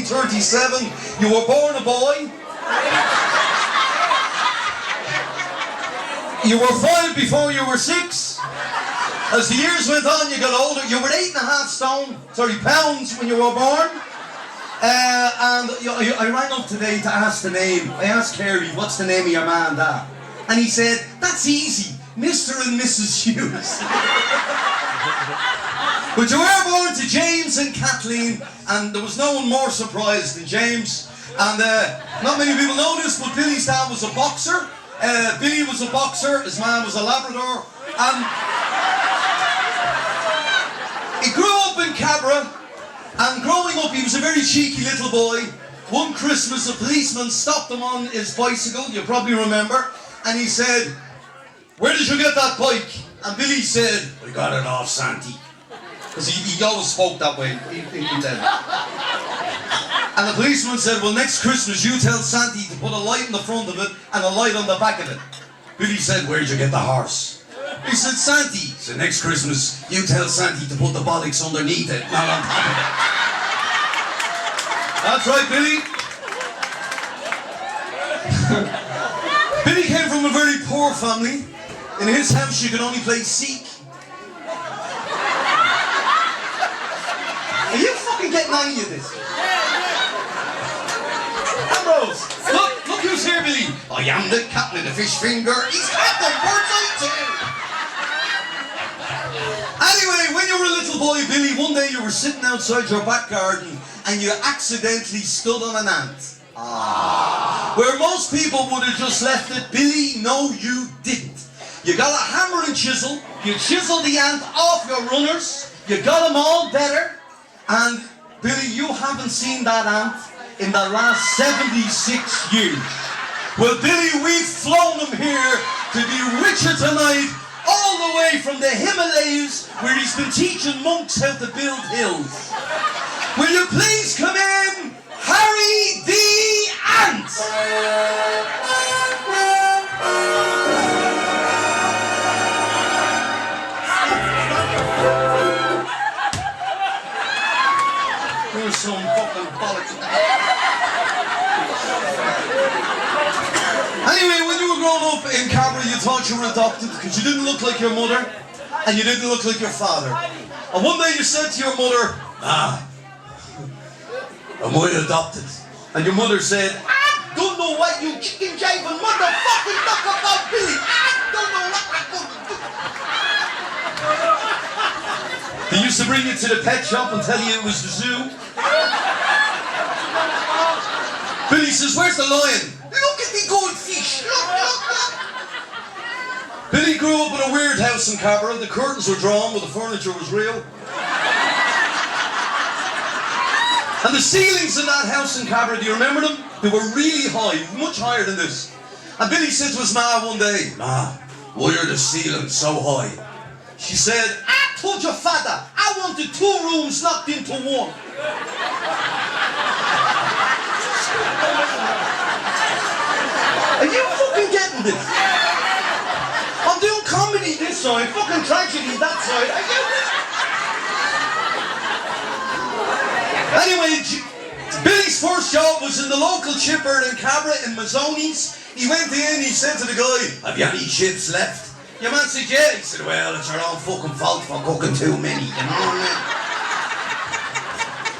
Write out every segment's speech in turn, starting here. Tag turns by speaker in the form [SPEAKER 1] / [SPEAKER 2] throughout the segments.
[SPEAKER 1] 1937. You were born a boy. You were 5 before you were 6. As the years went on, you got older. You were 8.5 pounds when you were born. I rang up today to ask the name. I asked Carey, what's the name of your man, Dad? And he said, that's easy, Mr. and Mrs. Hughes. But you were born to James and Kathleen, and there was no one more surprised than James. And not many people know this, but Billy's dad was a boxer. Billy was a boxer, his man was a Labrador, and he grew up in Cabra, and growing up he was a very cheeky little boy. One Christmas a policeman stopped him on his bicycle, you probably remember, and he said, where did you get that bike? And Billy said, I got it off Santi. Because he always spoke that way, even then. And the policeman said, well, next Christmas you tell Santi to put a light in the front of it and a light on the back of it. Billy said, where'd you get the horse? He said, Santi. He said, next Christmas you tell Santi to put the bollocks underneath it, not on top of it. That's right, Billy. Billy came from a very poor family. In his house you could only play Seek. Are you fucking getting any of this? Ambrose, look who's here, Billy. I am the captain of the fish finger. He's captain, bird's eye too. Anyway, when you were a little boy, Billy, one day you were sitting outside your back garden and you accidentally stood on an ant. Where most people would have just left it, Billy, no you didn't. You got a hammer and chisel, you chiseled the ant off your runners, you got them all better, and Billy, you haven't seen that ant in the last 76 years. Well, Billy, we've flown him here to be richer tonight, all the way from the Himalayas, where he's been teaching monks how to build hills. Will you please come in, Harry the Ant? There's some fucking bollocks. Anyway, when you were growing up in Cabra, you thought you were adopted because you didn't look like your mother and you didn't look like your father. And one day you said to your mother, am I adopted? And your mother said, I don't know what you chicken jiving motherfucking talk about, Billy. I don't know what I'm going to do. They used to bring you to the pet shop and tell you it was the zoo. Billy says, where's the lion? Look at the goldfish. Look. Billy grew up in a weird house in Cabra. The curtains were drawn, but the furniture was real. And the ceilings in that house in Cabra, do you remember them? They were really high, much higher than this. And Billy said to his ma one day, Ma, why are the ceilings so high? She said, I told your father, I wanted 2 rooms locked into one. Are you fucking getting this? I'm doing comedy this side, fucking tragedy that side. Are you? Anyway, Billy's first job was in the local chipper in Cabra in Mazzoni's. He went in, he said to the guy, have you any chips left? Your man said, yeah. He said, well, it's your own fucking fault for cooking too many, you know what I mean?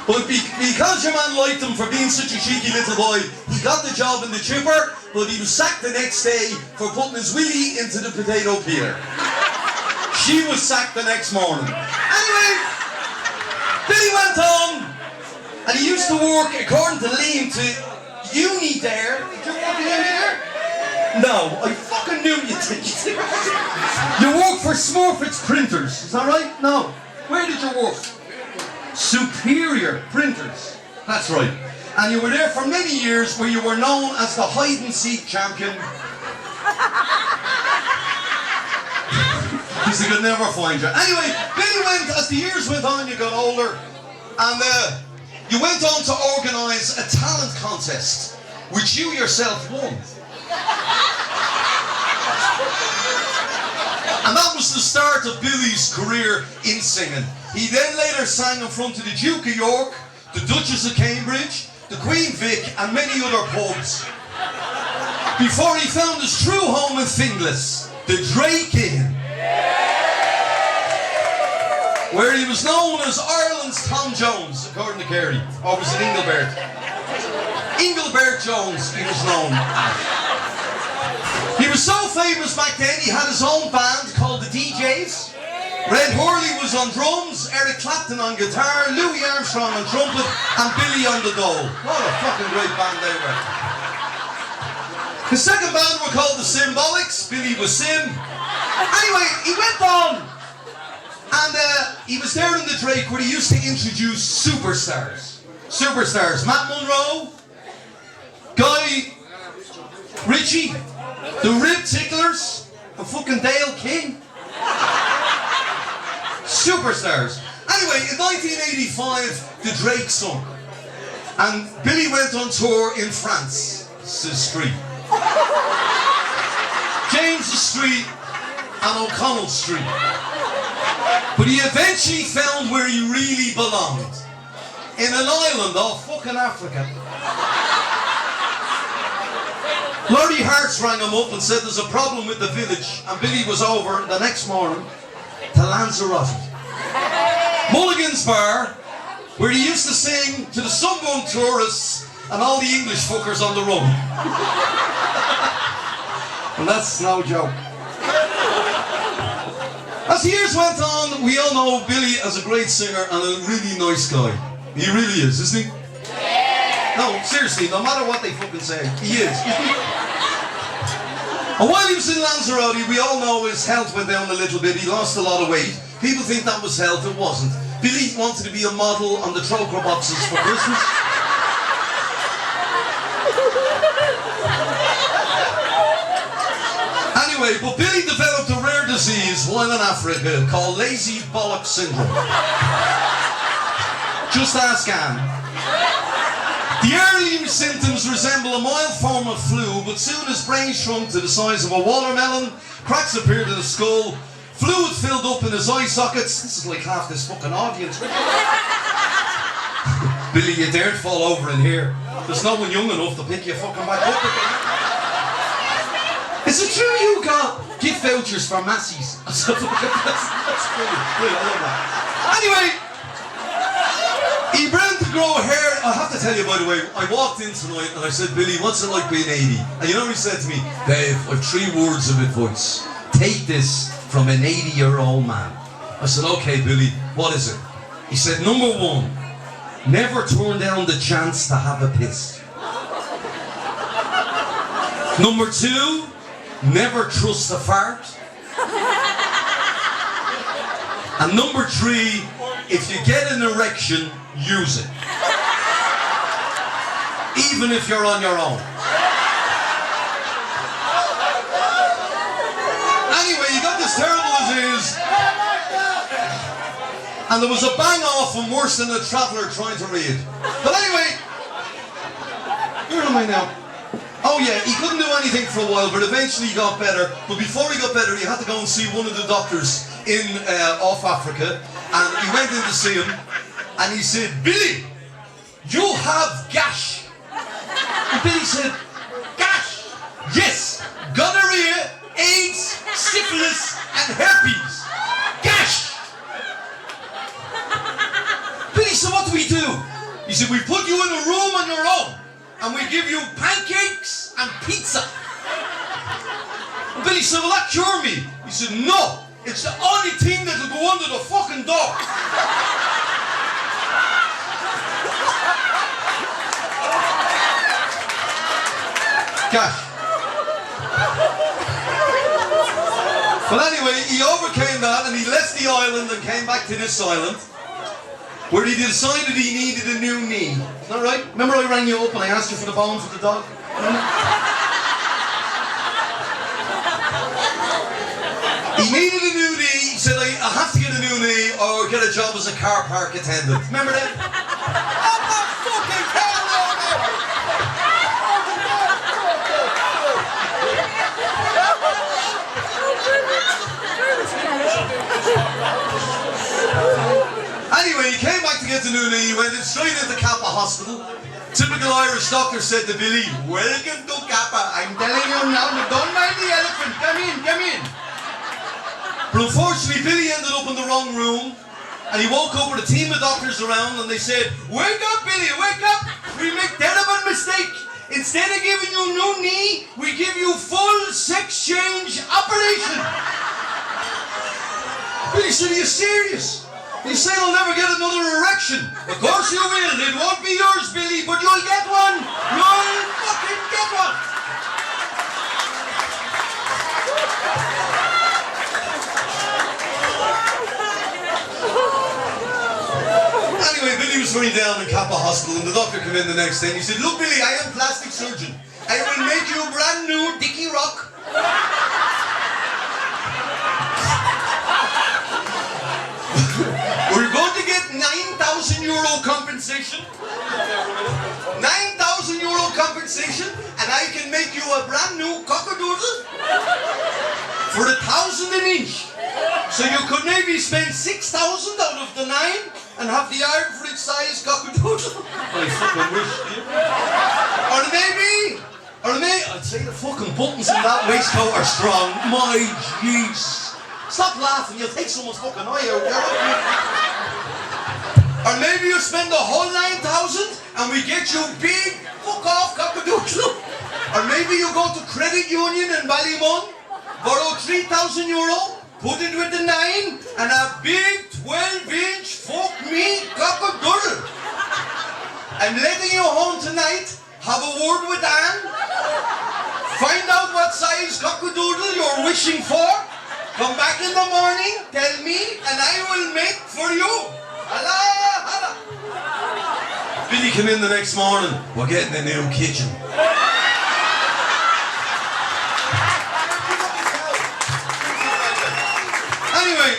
[SPEAKER 1] But because your man liked him for being such a cheeky little boy, he got the job in the chipper, but he was sacked the next day for putting his willy into the potato peeler. She was sacked the next morning. Anyway, Billy went on, and he used to work, according to Liam, to uni there. Did you work in there? No, I fucking knew you did. You work for Smurfit's Printers, is that right? No. Where did you work? Superior Printers. That's right. And you were there for many years where you were known as the hide-and-seek champion. Because they could never find you. Anyway, Billy went, as the years went on, you got older, and you went on to organise a talent contest, which you yourself won. And that was the start of Billy's career in singing. He then later sang in front of the Duke of York, the Duchess of Cambridge, the Queen Vic, and many other pubs before he found his true home in Finglas, the Drake Inn, where he was known as Ireland's Tom Jones, according to Kerry. Or was it Engelbert? Engelbert Jones, he was known as. He was so famous back then, he had his own band called the DJs. Red Hurley was on drums, Eric Clapton on guitar, Louis Armstrong on trumpet, and Billy on the dole. What a fucking great band they were. His second band were called the Symbolics. Billy was Sim. Anyway, he went on. And he was there in the Drake where he used to introduce superstars. Superstars. Matt Monroe, Guy Ritchie, the Rib Ticklers, and fucking Dale King. Superstars. Anyway, in 1985, the Drake sung. And Billy went on tour in France. Street. James Street and O'Connell Street. But he eventually found where he really belonged. In an island off fucking Africa. Laurie Hartz rang him up and said there's a problem with the village, and Billy was over the next morning to Lanzarote. Mulligan's Bar, where he used to sing to the sunburn tourists and all the English fuckers on the road. And that's no joke. As the years went on, we all know Billy as a great singer and a really nice guy. He really is, isn't he? Yeah. No, seriously, no matter what they fucking say, he is. And while he was in Lanzarote, we all know his health went down a little bit. He lost a lot of weight. People think that was health, it wasn't. Billy wanted to be a model on the Troker boxes for Christmas. Anyway, but Billy developed a rare disease while in Africa called lazy bollock syndrome. Just ask Anne. The early symptoms resemble a mild form of flu, but soon his brain shrunk to the size of a watermelon, cracks appeared in his skull, fluid filled up in his eye sockets. This is like half this fucking audience. Billy, you daren't fall over in here. There's no one young enough to pick you fucking back up again. Is it true you got gift vouchers for Massey's? That's brilliant. I love that. Anyway, he began to grow hair. I have to tell you, by the way, I walked in tonight and I said, Billy, what's it like being 80? And you know what he said to me? Dave, I've 3 words of advice. Take this from an 80-year-old man. I said, okay, Billy, what is it? He said, number 1, never turn down the chance to have a piss. Number 2, never trust a fart. And number 3, if you get an erection, use it. Even if you're on your own. Anyway, you got this terrible disease. And there was a bang off and worse than a traveller trying to read. But anyway, where am I now? Oh yeah, he couldn't do anything for a while, but eventually he got better. But before he got better, he had to go and see one of the doctors in off Africa. And he went in to see him, and he said, Billy, you have gash. And Billy said, gash? Yes, gonorrhea, AIDS, syphilis, and herpes. Gash. Billy said, what do we do? He said, we put you in a room on your own, and we give you pancakes and pizza. And Billy said, will that cure me? He said, no, it's the only thing that'll go under the fucking door. Gosh. But anyway, he overcame that and he left the island and came back to this island, where he decided he needed a new knee. Is that right? Remember I rang you up and I asked you for the bones of the dog? He needed a new knee. He said, I have to get a new knee or get a job as a car park attendant. Remember that? I'm not fucking car Anyway, he came back to get the new knee. He went straight into Kappa Hospital. Typical Irish doctor said to Billy, "Welcome to Kappa. I'm telling you now, don't mind the elephant. Come in, come in." But unfortunately, Billy ended up in the wrong room, and he woke up with a team of doctors around, and they said, "Wake up, Billy, wake up. We make terrible mistake. Instead of giving you new knee, we give you full sex change operation." Billy said, "Are you serious? You say I'll never get another erection." "Of course you will. It won't be yours, Billy, but you'll get one. You'll fucking get one." Anyway, Billy was running down in Kappa Hospital, and the doctor came in the next day and he said, "Look, Billy, I am plastic surgeon. I will make you a brand new Dickie Rock." "We're going to get €9,000 compensation. €9,000 compensation, and I can make you a brand new cockadoodle for 1,000 an inch. So you could maybe spend 6,000 out of the 9 and have the average size cockadoodle." I fucking wish, Or maybe, I'd say the fucking buttons in that waistcoat are strong. My jeez. Stop laughing, you'll take someone's fucking eye out. Or maybe you spend the whole 9,000 and we get you big fuck off cockadoodle. Or maybe you go to credit union in Ballymun, borrow €3,000, put it with the 9 and a big 12-inch fuck me cockadoodle. I'm letting you home tonight. Have a word with Anne. Find out what size cockadoodle you're wishing for. Come back in the morning, tell me, and I will make for you. Hala, hala. Billy came in the next morning. "We're getting a new kitchen." Anyway,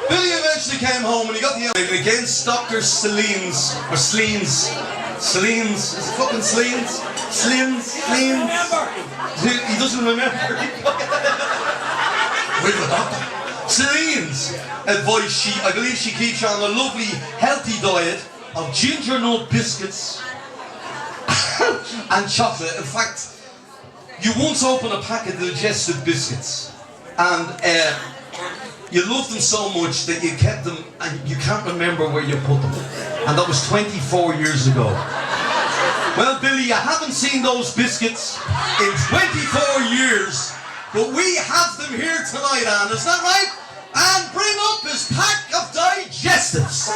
[SPEAKER 1] Billy eventually came home and he got the against Dr. Celine's, or Sleens. Celine's, is it fucking Sleens? Sleens? He doesn't remember. With the doctor. Celine's advice, I believe she keeps you on a lovely, healthy diet of ginger nut biscuits and chocolate. In fact, you once opened a pack of digestive biscuits and you loved them so much that you kept them and you can't remember where you put them. And that was 24 years ago. Well, Billy, you haven't seen those biscuits in 24 years. But we have them here tonight, Anne, is that right? And bring up his pack of digestives.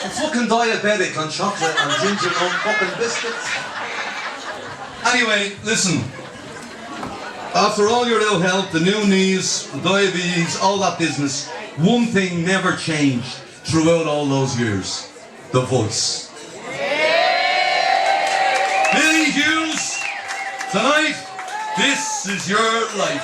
[SPEAKER 1] I'm fucking diabetic on chocolate and ginger nut fucking biscuits. Anyway, listen. After all your ill health, the new knees, the diabetes, all that business, one thing never changed throughout all those years. The voice. Billy Hughes, tonight, this is your life.